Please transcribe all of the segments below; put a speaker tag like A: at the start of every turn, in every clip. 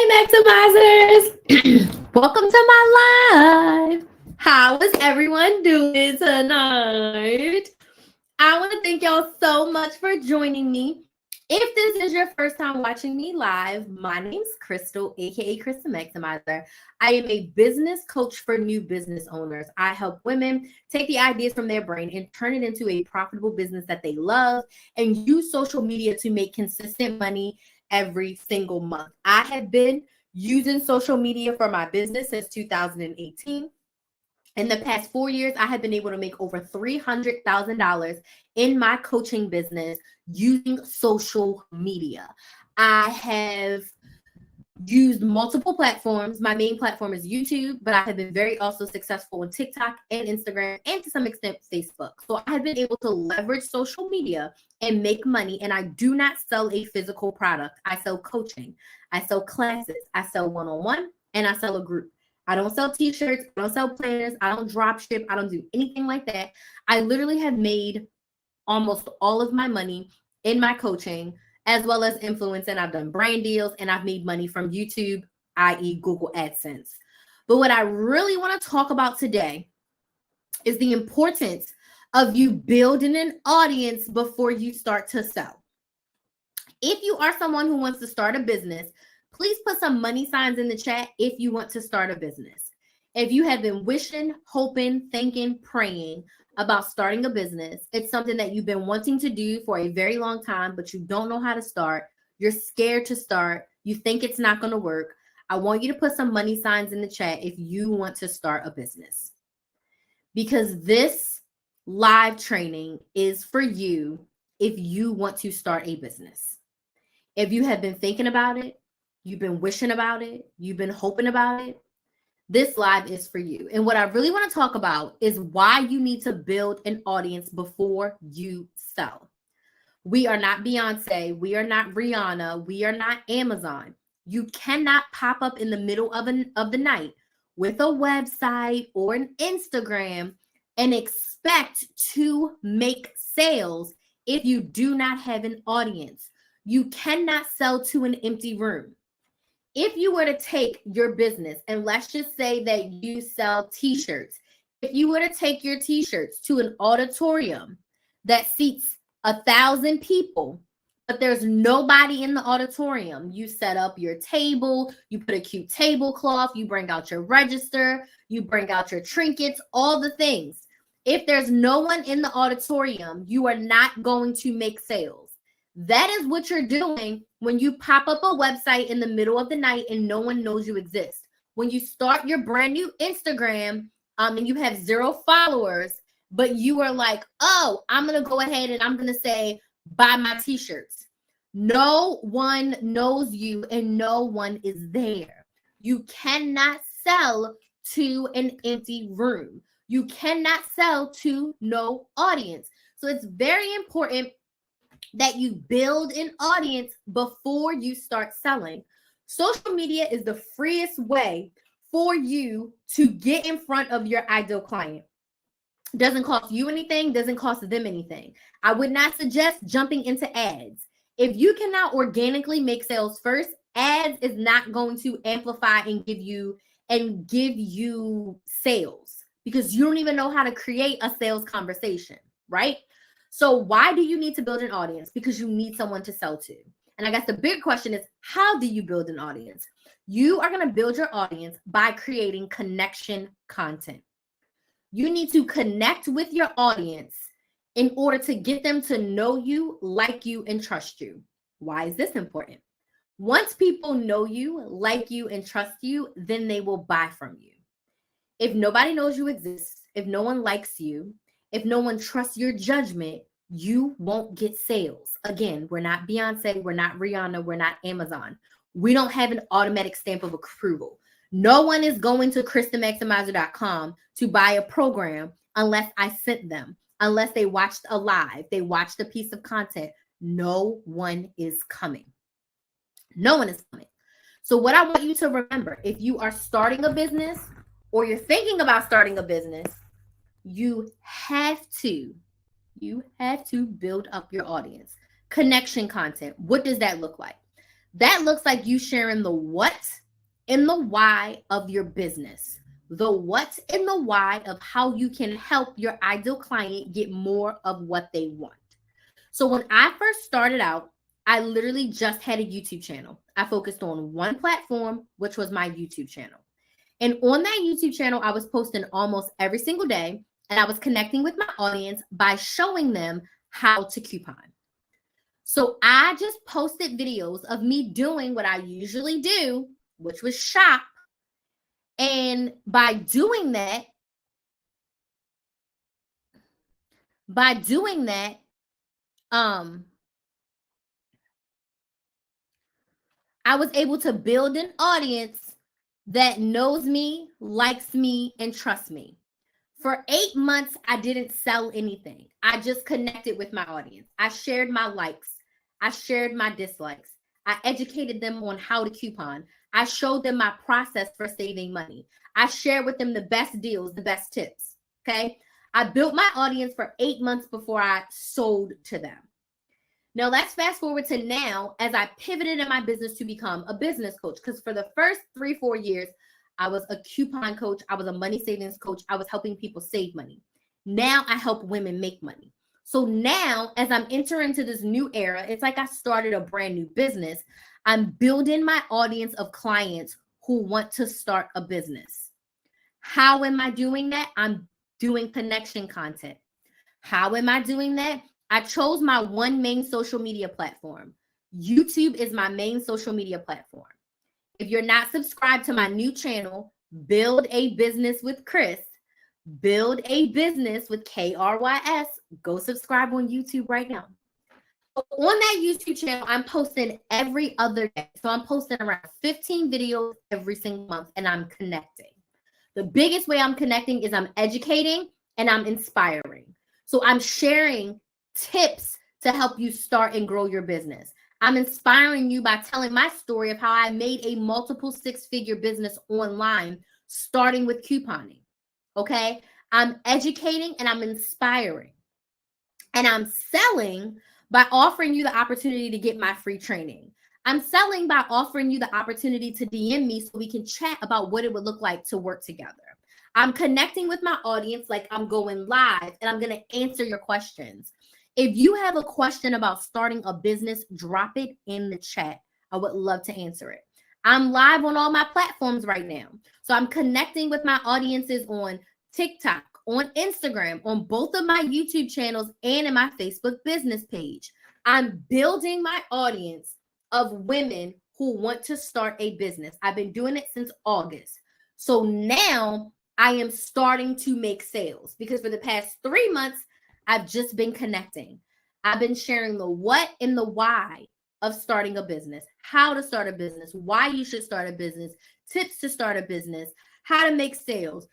A: Maximizers! Welcome to my live. How is everyone doing tonight? I want to thank y'all so much for joining me. If this is your first time watching me live, my name's Crystal, aka Crystal Maximizer. I am a business coach for new business owners. I help women take the ideas from their brain and turn it into a profitable business that they love and use social media to make consistent money every single month. I have been using social media for my business since 2018. In the past 4 years, I have been able to make over $300,000 in my coaching business using social media. I have used multiple platforms. My main platform is YouTube, but I have been very also successful on TikTok and Instagram and to some extent Facebook. So I have been able to leverage social media and make money. And I do not sell a physical product. I sell coaching. I sell classes. I sell one-on-one and I sell a group. I don't sell t-shirts. I don't sell planners. I don't drop ship. I don't do anything like that. I literally have made almost all of my money in my coaching as well as influence, and I've done brand deals and I've made money from YouTube, i.e. Google AdSense. But what I really want to talk about today is the importance of you building an audience before you start to sell. If you are someone who wants to start a business, please put some money signs in the chat if you want to start a business. If you have been wishing, hoping, thinking, praying about starting a business, it's something that you've been wanting to do for a very long time, but you don't know how to start. You're scared to start. You think it's not going to work. I want you to put some money signs in the chat if you want to start a business. Because this live training is for you if you want to start a business. If you have been thinking about it, you've been wishing about it, you've been hoping about it, this live is for you. And what I really want to talk about is why you need to build an audience before you sell. We are not Beyonce. We are not Rihanna. We are not Amazon. You cannot pop up in the middle of the night with a website or an Instagram and expect to make sales if you do not have an audience. You cannot sell to an empty room. If you were to take your business and let's just say that you sell t-shirts, if you were to take your t-shirts to an auditorium that seats 1,000 people, but there's nobody in the auditorium, you set up your table, you put a cute tablecloth, you bring out your register, you bring out your trinkets, all the things. If there's no one in the auditorium, you are not going to make sales. That is what you're doing when you pop up a website in the middle of the night and no one knows you exist. When you start your brand new Instagram and you have 0 followers, but you are like, oh, I'm going to go ahead and I'm going to say, buy my t-shirts. No one knows you and no one is there. You cannot sell to an empty room. You cannot sell to no audience. So it's very important that you build an audience before you start selling. Social media is the freest way for you to get in front of your ideal client. Doesn't cost you anything, doesn't cost them anything. I would not suggest jumping into ads. If you cannot organically make sales first, ads is not going to amplify and give you sales because you don't even know how to create a sales conversation, right? So why do you need to build an audience? Because you need someone to sell to. And I guess the big question is, how do you build an audience? You are going to build your audience by creating connection content. You need to connect with your audience in order to get them to know you, like you, and trust you. Why is this important? Once people know you, like you, and trust you, then they will buy from you. If nobody knows you exist, if no one likes you, if no one trusts your judgment, you won't get sales. Again, we're not Beyonce, we're not Rihanna, we're not Amazon. We don't have an automatic stamp of approval. No one is going to KristaMaximizer.com to buy a program unless I sent them, unless they watched a live, they watched a piece of content. No one is coming. No one is coming. So what I want you to remember, if you are starting a business or you're thinking about starting a business, you have to build up your audience. Connection content. What does that look like? That looks like you sharing the what and the why of your business. The what and the why of how you can help your ideal client get more of what they want. So when I first started out, I literally just had a YouTube channel. I focused on one platform, which was my YouTube channel. And on that YouTube channel, I was posting almost every single day, and I was connecting with my audience by showing them how to coupon. So I just posted videos of me doing what I usually do, which was shop. And by doing that, I was able to build an audience that knows me, likes me, and trusts me. For 8 months, I didn't sell anything. I just connected with my audience. I shared my likes. I shared my dislikes. I educated them on how to coupon. I showed them my process for saving money. I shared with them the best deals, the best tips. Okay. I built my audience for 8 months before I sold to them. Now let's fast forward to now as I pivoted in my business to become a business coach. Because for the first 3-4 years, I was a coupon coach. I was a money savings coach. I was helping people save money. Now I help women make money. So now as I'm entering into this new era, it's like I started a brand new business. I'm building my audience of clients who want to start a business. How am I doing that? I'm doing connection content. How am I doing that? I chose my one main social media platform. YouTube is my main social media platform. If you're not subscribed to my new channel, Build a Business with Chris, Build a Business with KRYS, go subscribe on YouTube right now. On that YouTube channel, I'm posting every other day. So I'm posting around 15 videos every single month, and I'm connecting. The biggest way I'm connecting is I'm educating and I'm inspiring. So I'm sharing tips to help you start and grow your business. I'm inspiring you by telling my story of how I made a multiple 6-figure business online, starting with couponing. Okay. I'm educating and I'm inspiring. And I'm selling by offering you the opportunity to get my free training. I'm selling by offering you the opportunity to DM me so we can chat about what it would look like to work together. I'm connecting with my audience like I'm going live, and I'm going to answer your questions. If you have a question about starting a business, drop it in the chat. I would love to answer it. I'm live on all my platforms right now. So I'm connecting with my audiences on TikTok, on Instagram, on both of my YouTube channels, and in my Facebook business page. I'm building my audience of women who want to start a business. I've been doing it since August. So now I am starting to make sales because for the past 3 months, I've just been connecting. I've been sharing the what and the why of starting a business, how to start a business, why you should start a business, tips to start a business, how to make sales,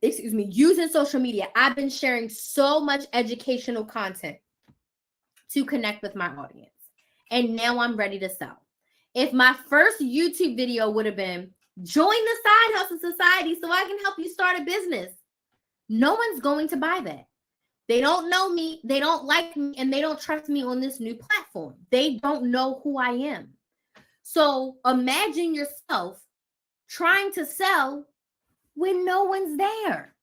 A: using social media. I've been sharing so much educational content to connect with my audience. And now I'm ready to sell. If my first YouTube video would have been, join the Side Hustle Society so I can help you start a business, no one's going to buy that. They don't know me, they don't like me, and they don't trust me on this new platform. They don't know who I am. So imagine yourself trying to sell when no one's there.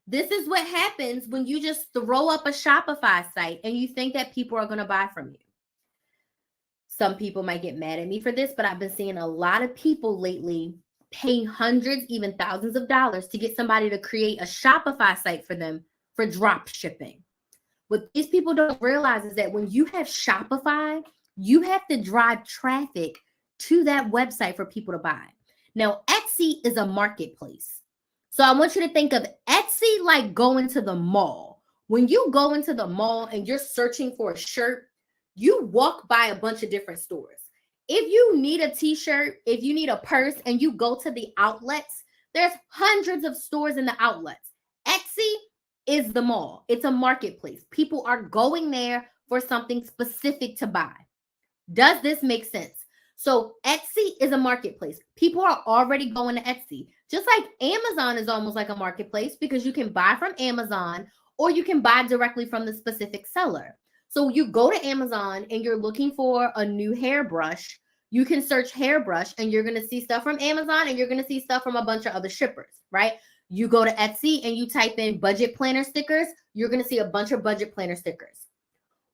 A: This is what happens when you just throw up a Shopify site and you think that people are going to buy from you. Some people might get mad at me for this, but I've been seeing a lot of people lately paying hundreds, even thousands of dollars to get somebody to create a Shopify site for them for drop shipping. What these people don't realize is that when you have Shopify, you have to drive traffic to that website for people to buy. Now, Etsy is a marketplace. So I want you to think of Etsy like going to the mall. When you go into the mall and you're searching for a shirt, you walk by a bunch of different stores. If you need a t-shirt, if you need a purse, and you go to the outlets, there's hundreds of stores in the outlets. Etsy is the mall. It's a marketplace. People are going there for something specific to buy. Does this make sense? So Etsy is a marketplace. People are already going to Etsy. Just like Amazon is almost like a marketplace because you can buy from Amazon or you can buy directly from the specific seller. So you go to Amazon and you're looking for a new hairbrush. You can search hairbrush and you're going to see stuff from Amazon and you're going to see stuff from a bunch of other shippers, right? You go to Etsy and you type in budget planner stickers, you're going to see a bunch of budget planner stickers.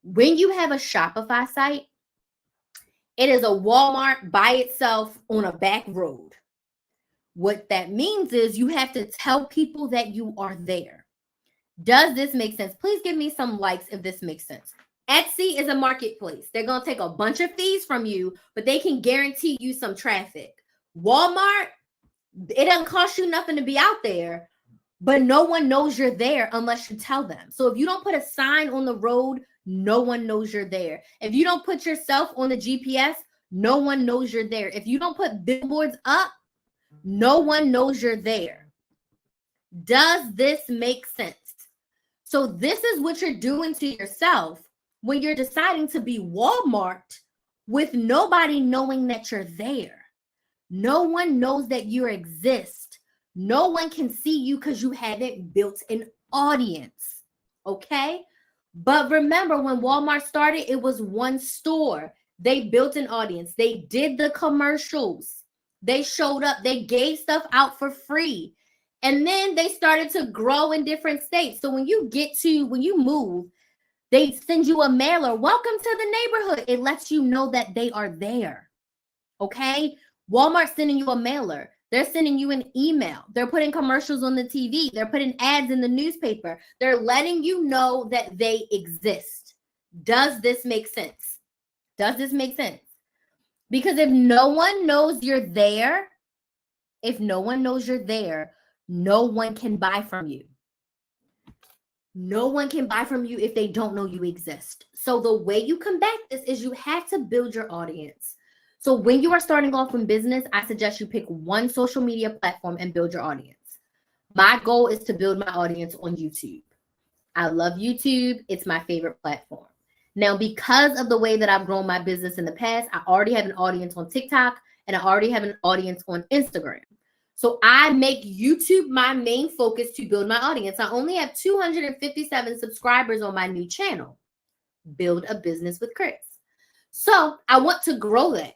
A: When you have a Shopify site, it is a Walmart by itself on a back road. What that means is you have to tell people that you are there. Does this make sense? Please give me some likes if this makes sense. Etsy is a marketplace. They're going to take a bunch of fees from you, but they can guarantee you some traffic. Walmart, it doesn't cost you nothing to be out there, but no one knows you're there unless you tell them. So if you don't put a sign on the road, no one knows you're there. If you don't put yourself on the GPS, no one knows you're there. If you don't put billboards up, no one knows you're there. Does this make sense? So this is what you're doing to yourself when you're deciding to be Walmart with nobody knowing that you're there. No one knows that you exist. No one can see you because you haven't built an audience, okay? But remember, when Walmart started, it was one store. They built an audience. They did the commercials. They showed up. They gave stuff out for free. And then they started to grow in different states. So when you move, they send you a mailer. Welcome to the neighborhood. It lets you know that they are there. Okay? Walmart's sending you a mailer. They're sending you an email. They're putting commercials on the TV. They're putting ads in the newspaper. They're letting you know that they exist. Does this make sense? Does this make sense? Because if no one knows you're there, no one can buy from you. No one can buy from you if they don't know you exist. So the way you combat this is you have to build your audience. So when you are starting off in business, I suggest you pick one social media platform and build your audience. My goal is to build my audience on YouTube. I love YouTube. It's my favorite platform. Now, because of the way that I've grown my business in the past, I already have an audience on TikTok and I already have an audience on Instagram. So I make YouTube my main focus to build my audience. I only have 257 subscribers on my new channel, Build a Business with Chris. So I want to grow that.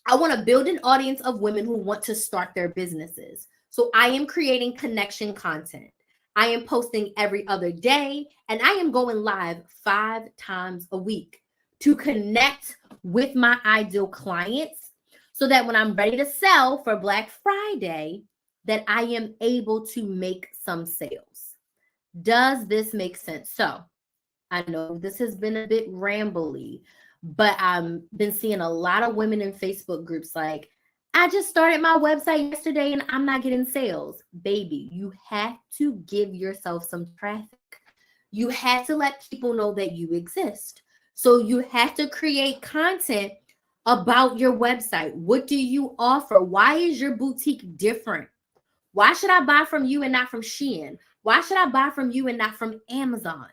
A: I want to build an audience of women who want to start their businesses. So I am creating connection content. I am posting every other day, and I am going live 5 times a week to connect with my ideal clients so that when I'm ready to sell for Black Friday, that I am able to make some sales. Does this make sense? So I know this has been a bit rambly, but I've been seeing a lot of women in Facebook groups like, I just started my website yesterday and I'm not getting sales. Baby, you have to give yourself some traffic. You have to let people know that you exist. So you have to create content about your website. What do you offer? Why is your boutique different? Why should I buy from you and not from Shein? Why should I buy from you and not from Amazon?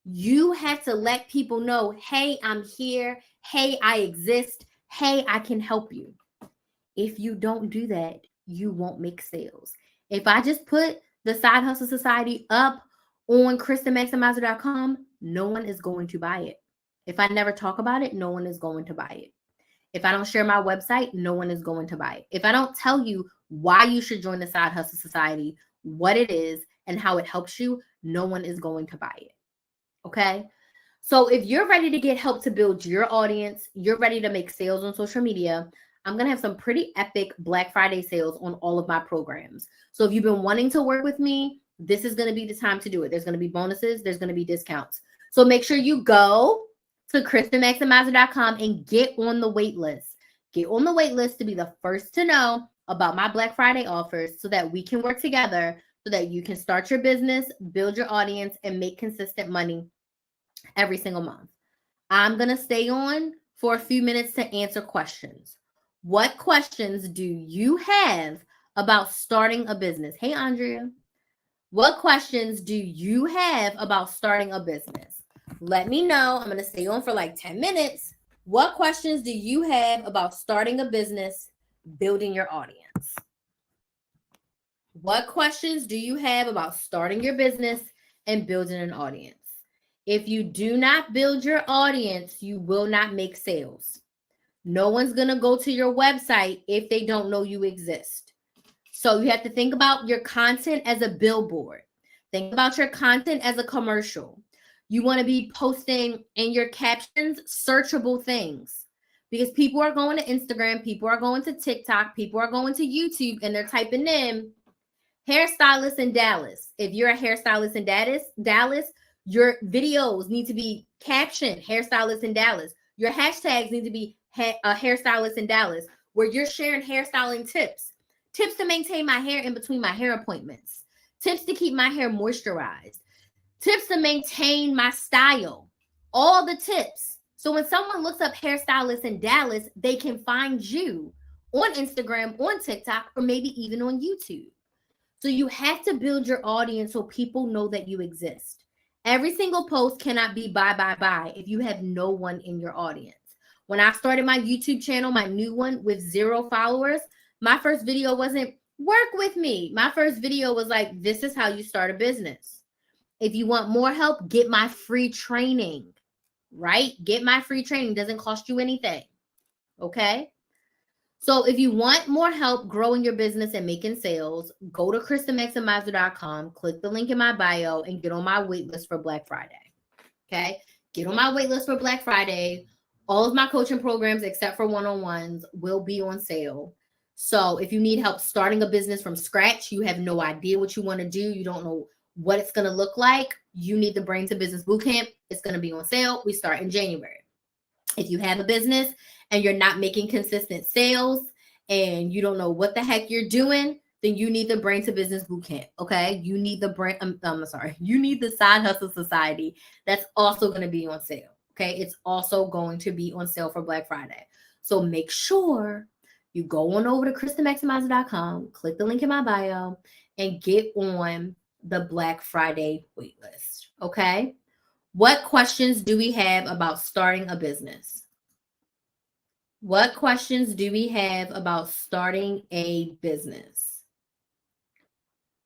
A: You have to let people know, hey, I'm here. Hey, I exist. Hey, I can help you. If you don't do that, you won't make sales. If I just put the Side Hustle Society up on KristenMaximizer.com, no one is going to buy it. If I never talk about it, no one is going to buy it. If I don't share my website, no one is going to buy it. If I don't tell you why you should join the Side Hustle Society, what it is, and how it helps you, no one is going to buy it. Okay? So if you're ready to get help to build your audience, you're ready to make sales on social media, I'm going to have some pretty epic Black Friday sales on all of my programs. So if you've been wanting to work with me, this is going to be the time to do it. There's going to be bonuses. There's going to be discounts. So make sure you go to KristenMaximizer.com and get on the wait list. Get on the wait list to be the first to know about my Black Friday offers so that we can work together so that you can start your business, build your audience, and make consistent money every single month. I'm going to stay on for a few minutes to answer questions. What questions do you have about starting a business? Hey, Andrea. What questions do you have about starting a business? Let me know. I'm going to stay on for like 10 minutes. What questions do you have about starting a business, building your audience? What questions do you have about starting your business and building an audience? If you do not build your audience, you will not make sales. No one's going to go to your website if they don't know you exist. So you have to think about your content as a billboard. Think about your content as a commercial. You want to be posting in your captions searchable things, because people are going to Instagram, people are going to TikTok, people are going to YouTube, and they're typing in hairstylist in Dallas. If you're a hairstylist in Dallas, your videos need to be captioned hairstylist in Dallas. Your hashtags need to be a hairstylist in Dallas, where you're sharing hairstyling tips to maintain my hair in between my hair appointments, tips to keep my hair moisturized, tips to maintain my style, all the tips. So when someone looks up hairstylist in Dallas, they can find you on Instagram, on TikTok, or maybe even on YouTube. So you have to build your audience so people know that you exist. Every single post cannot be buy if you have no one in your audience. When I started my YouTube channel, my new one with 0 followers, my first video wasn't work with me. My first video was like, this is how you start a business. If you want more help, get my free training, right? Get my free training. Doesn't cost you anything. Okay? So if you want more help growing your business and making sales, go to KristenMaximizer.com, click the link in my bio, and get on my waitlist for Black Friday. Okay? Get on my waitlist for Black Friday. All of my coaching programs, except for one-on-ones, will be on sale. So if you need help starting a business from scratch, you have no idea what you want to do, you don't know what it's going to look like, you need the Brain to Business Bootcamp. It's going to be on sale. We start in January. If you have a business and you're not making consistent sales and you don't know what the heck you're doing, then you need the Brain to Business Bootcamp. Okay. You need the you need the Side Hustle Society. That's also going to be on sale. Okay. It's also going to be on sale for Black Friday. So make sure you go on over to KristenMaximizer.com, click the link in my bio, and get on the Black Friday waitlist. Okay. What questions do we have about starting a business? What questions do we have about starting a business?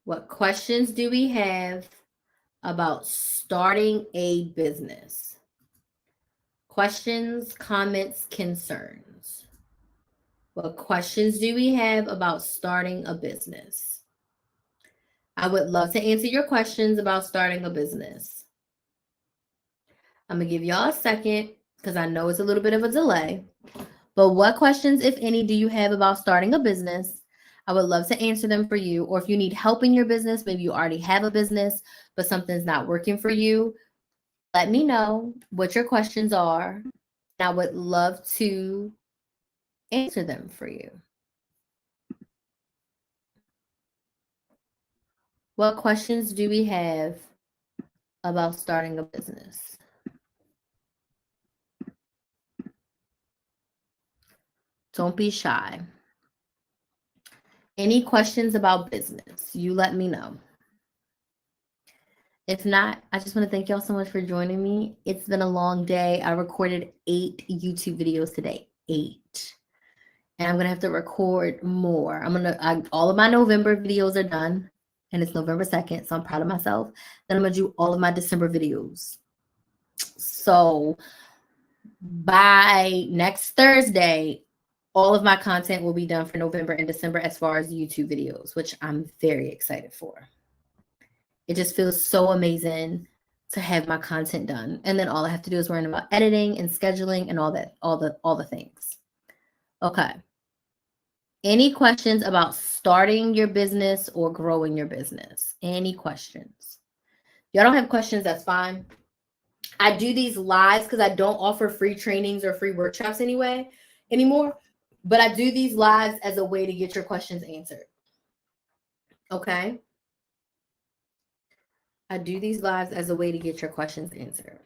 A: What questions do we have about starting a business? Questions, comments, concerns. What questions do we have about starting a business? I would love to answer your questions about starting a business. I'm going to give y'all a second because I know it's a little bit of a delay. But what questions, if any, do you have about starting a business? I would love to answer them for you. Or if you need help in your business, maybe you already have a business, but something's not working for you, let me know what your questions are. I would love to answer them for you. What questions do we have about starting a business? Don't be shy. Any questions about business, you let me know. If not, I just want to thank y'all so much for joining me. It's been a long day. I recorded 8 YouTube videos today, 8. And I'm going to have to record more. All of my November videos are done, and it's November 2nd, so I'm proud of myself. Then I'm going to do all of my December videos. So by next Thursday, all of my content will be done for November and December as far as YouTube videos, which I'm very excited for. It just feels so amazing to have my content done. And then all I have to do is worry about editing and scheduling and all the things. Okay. Any questions about starting your business or growing your business? Any questions? Y'all don't have questions, that's fine. I do these lives because I don't offer free trainings or free workshops anymore. But I do these lives as a way to get your questions answered. Okay? I do these lives as a way to get your questions answered.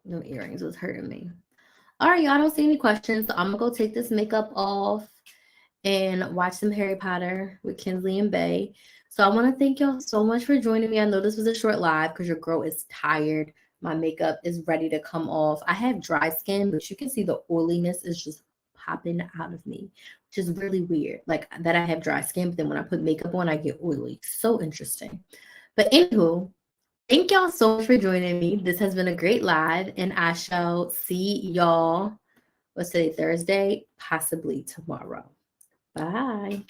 A: No earrings was hurting me. All right, y'all don't see any questions. So I'm going to go take this makeup off and watch some Harry Potter with Kinsley and Bay. So I want to thank y'all so much for joining me. I know this was a short live because your girl is tired. My makeup is ready to come off. I have dry skin, but you can see the oiliness is just popping out of me, which is really weird. Like that I have dry skin, but then when I put makeup on, I get oily. So interesting. But anywho, thank y'all so much for joining me. This has been a great live, and I shall see y'all What's today? Thursday? Possibly tomorrow. Bye.